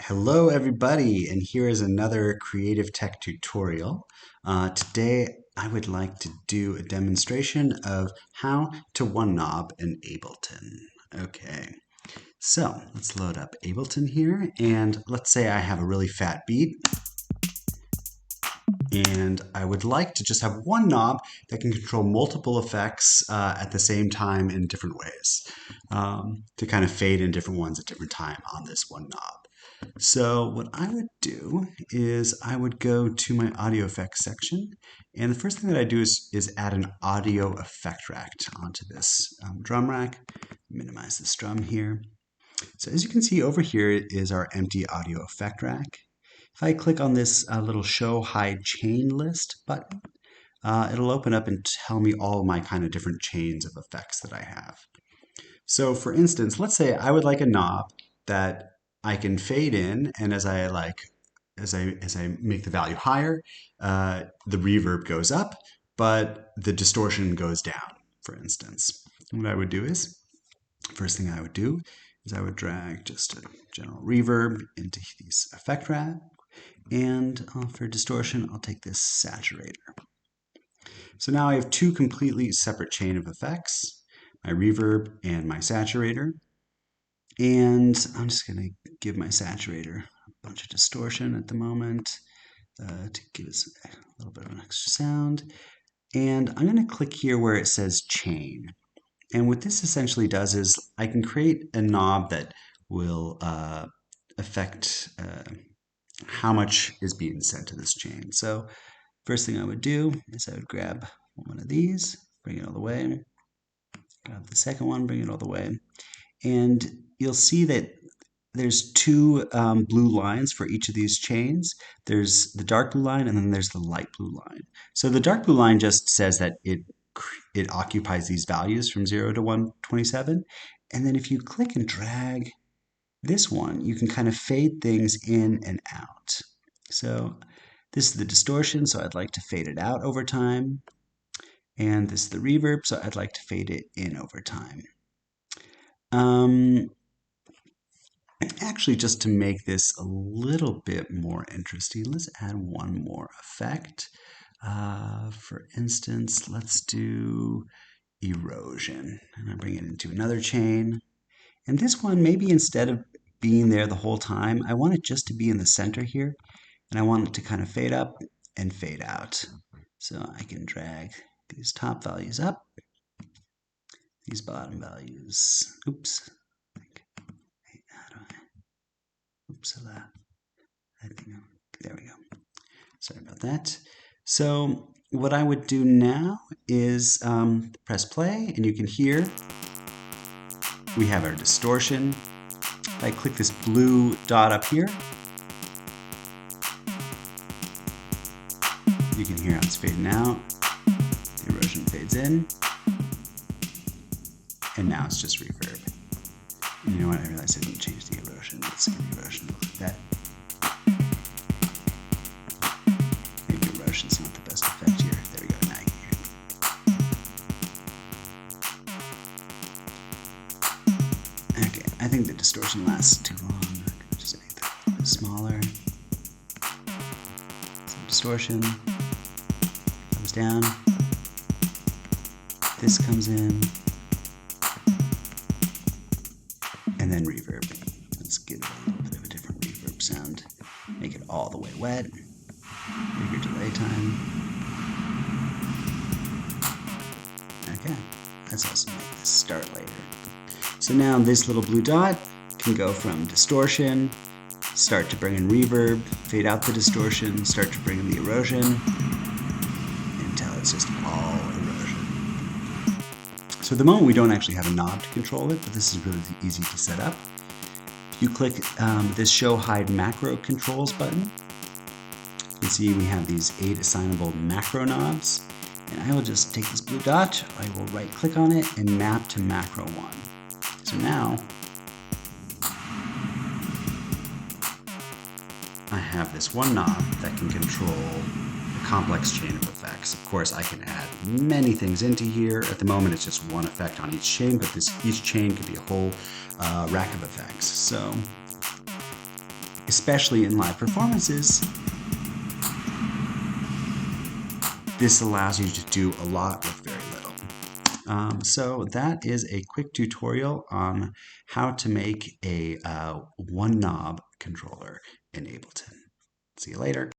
Hello everybody, and here is another creative tech tutorial. Today I would like to do a demonstration of how to one-knob in Ableton. Okay, so let's load up Ableton here, and let's say I have a really fat beat, and I would like to just have one knob that can control multiple effects at the same time in different ways, to kind of fade in different ones at different time on this one knob. So what I would do is I would go to my audio effects section, and the first thing that I do is add an audio effect rack onto this drum rack. Minimize this drum here. So as you can see over here is our empty audio effect rack. If I click on this little show hide chain list button, it'll open up and tell me all my kind of different chains of effects that I have. So for instance, let's say I would like a knob that I can fade in, and as I make the value higher, the reverb goes up, but the distortion goes down, for instance. What I would do is, first thing I would do is I would drag just a general reverb into these effect rack, and for distortion, I'll take this saturator. So now I have two completely separate chain of effects, my reverb and my saturator. And I'm just going to give my saturator a bunch of distortion at the moment to give us a little bit of an extra sound. And I'm going to click here where it says chain. And what this essentially does is I can create a knob that will affect how much is being sent to this chain. So first thing I would do is I would grab one of these, bring it all the way, grab the second one, bring it all the way. And you'll see that there's two blue lines for each of these chains. There's the dark blue line and then there's the light blue line. So the dark blue line just says that it occupies these values from 0 to 127. And then if you click and drag this one, you can kind of fade things in and out. So this is the distortion, so I'd like to fade it out over time. And this is the reverb, so I'd like to fade it in over time. Actually, just to make this a little bit more interesting, let's add one more effect. For instance, let's do erosion. And I bring it into another chain. And this one, maybe instead of being there the whole time, I want it just to be in the center here. And I want it to kind of fade up and fade out. So I can drag these top values up, these bottom values, oops. There we go. Sorry about that. So what I would do now is press play, and you can hear we have our distortion. If I click this blue dot up here, you can hear how it's fading out. The erosion fades in, and now it's just reverb. And you know what? I realized I didn't change the erosion. Let's get the erosion look like that. Maybe erosion's not the best effect here. There we go. Now you can hear it. Okay, I think the distortion lasts too long. Just make that a bit smaller. Some distortion comes down. This comes in. And then reverb. Let's give it a little bit of a different reverb sound. Make it all the way wet. Bigger delay time. Okay, let's also make this start later. So now this little blue dot can go from distortion, start to bring in reverb, fade out the distortion, start to bring in the erosion, until it's just all erosion. So at the moment we don't actually have a knob to control it, but this is really easy to set up. If you click this show hide macro controls button, you can see we have these 8 assignable macro knobs. And I will just take this blue dot, I will right click on it and map to macro 1. So now I have this one knob that can control a complex chain of effects. Of course, I can add many things into here. At the moment, it's just one effect on each chain, but each chain could be a whole rack of effects. So especially in live performances, this allows you to do a lot with very little. So that is a quick tutorial on how to make a one knob controller in Ableton. See you later.